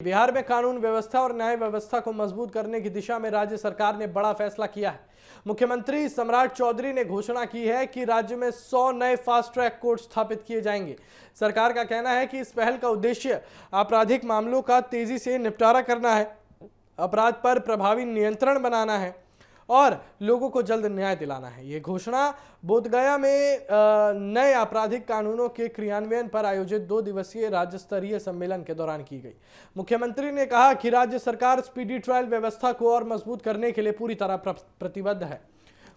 बिहार में कानून व्यवस्था और न्याय व्यवस्था को मजबूत करने की दिशा में राज्य सरकार ने बड़ा फैसला किया है। मुख्यमंत्री सम्राट चौधरी ने घोषणा की है कि राज्य में 100 नए फास्ट ट्रैक कोर्ट स्थापित किए जाएंगे। सरकार का कहना है कि इस पहल का उद्देश्य आपराधिक मामलों का तेजी से निपटारा करना है, अपराध पर प्रभावी नियंत्रण बनाना है और लोगों को जल्द न्याय दिलाना है। ये घोषणा बोधगया में नए आपराधिक कानूनों के क्रियान्वयन पर आयोजित 2 दिवसीय राज्य स्तरीय सम्मेलन के दौरान की गई। मुख्यमंत्री ने कहा कि राज्य सरकार स्पीडी ट्रायल व्यवस्था को और मजबूत करने के लिए पूरी तरह प्रतिबद्ध है।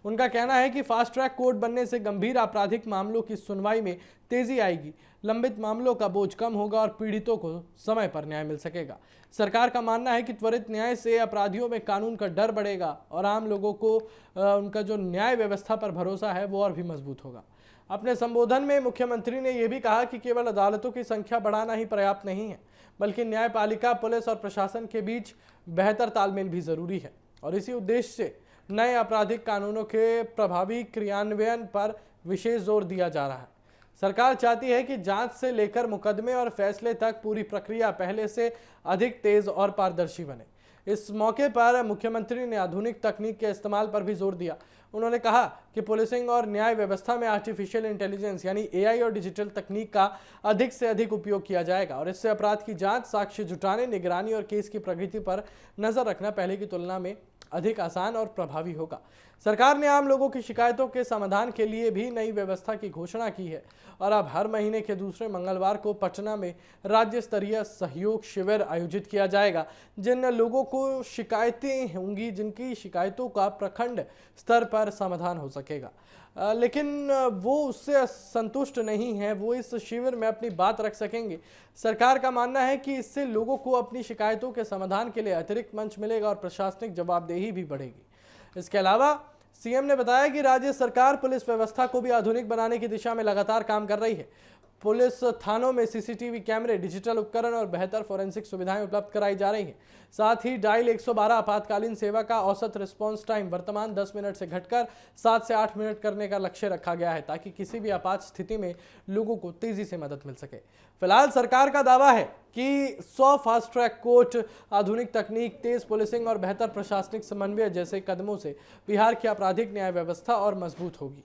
उनका कहना है कि फास्ट ट्रैक कोर्ट बनने से गंभीर आपराधिक मामलों की सुनवाई में तेजी आएगी, लंबित मामलों का बोझ कम होगा और पीड़ितों को समय पर न्याय मिल सकेगा। सरकार का मानना है कि त्वरित न्याय से अपराधियों में कानून का डर बढ़ेगा और आम लोगों को उनका जो न्याय व्यवस्था पर भरोसा है वो और भी मजबूत होगा। अपने संबोधन में मुख्यमंत्री ने यह भी कहा कि केवल अदालतों की संख्या बढ़ाना ही पर्याप्त नहीं है, बल्कि न्यायपालिका, पुलिस और प्रशासन के बीच बेहतर तालमेल भी जरूरी है और इसी उद्देश्य से नए आपराधिक कानूनों के प्रभावी क्रियान्वयन पर विशेष जोर दिया जा रहा है। सरकार चाहती है कि जांच से लेकर मुकदमे और फैसले तक पूरी प्रक्रिया पहले से अधिक तेज और पारदर्शी बने। इस मौके पर मुख्यमंत्री ने आधुनिक तकनीक के इस्तेमाल पर भी जोर दिया। उन्होंने कहा कि पुलिसिंग और न्याय व्यवस्था में आर्टिफिशियल इंटेलिजेंस यानी एआई और डिजिटल तकनीक का अधिक से अधिक उपयोग किया जाएगा और इससे अपराध की जांच, साक्ष्य जुटाने, निगरानी और केस की प्रगति पर नजर रखना पहले की तुलना में अधिक आसान और प्रभावी होगा। सरकार ने आम लोगों की शिकायतों के समाधान के लिए भी नई व्यवस्था की घोषणा की है और अब हर महीने के दूसरे मंगलवार को पटना में राज्य स्तरीय सहयोग शिविर आयोजित किया जाएगा। जिन लोगों को शिकायतें होंगी, जिनकी शिकायतों का प्रखंड स्तर पर समाधान हो सकेगा, लेकिन वो उससे संतुष्ट नहीं है, वो इस शिविर में अपनी बात रख सकेंगे। सरकार का मानना है कि इससे लोगों को अपनी शिकायतों के समाधान के लिए अतिरिक्त मंच मिलेगा और प्रशासनिक जवाबदेही भी बढ़ेगी। इसके अलावा सीएम ने बताया कि राज्य सरकार पुलिस व्यवस्था को भी आधुनिक बनाने की दिशा में लगातार काम कर रही है। पुलिस थानों में सीसीटीवी कैमरे, डिजिटल उपकरण और बेहतर फोरेंसिक सुविधाएं उपलब्ध कराई जा रही हैं। साथ ही डायल 112 आपातकालीन सेवा का औसत रिस्पांस टाइम वर्तमान 10 मिनट से घटकर 7 से 8 मिनट करने का लक्ष्य रखा गया है, ताकि किसी भी आपात स्थिति में लोगों को तेजी से मदद मिल सके। फिलहाल सरकार का दावा है कि 100 फास्ट ट्रैक कोर्ट, आधुनिक तकनीक, तेज पुलिसिंग और बेहतर प्रशासनिक समन्वय जैसे कदमों से बिहार की आपराधिक न्याय व्यवस्था और मजबूत होगी।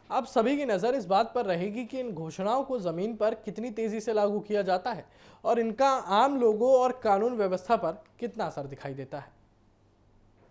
अब सभी की नज़र इस बात पर रहेगी कि इन घोषणाओं को ज़मीन पर कितनी तेज़ी से लागू किया जाता है और इनका आम लोगों और कानून व्यवस्था पर कितना असर दिखाई देता है।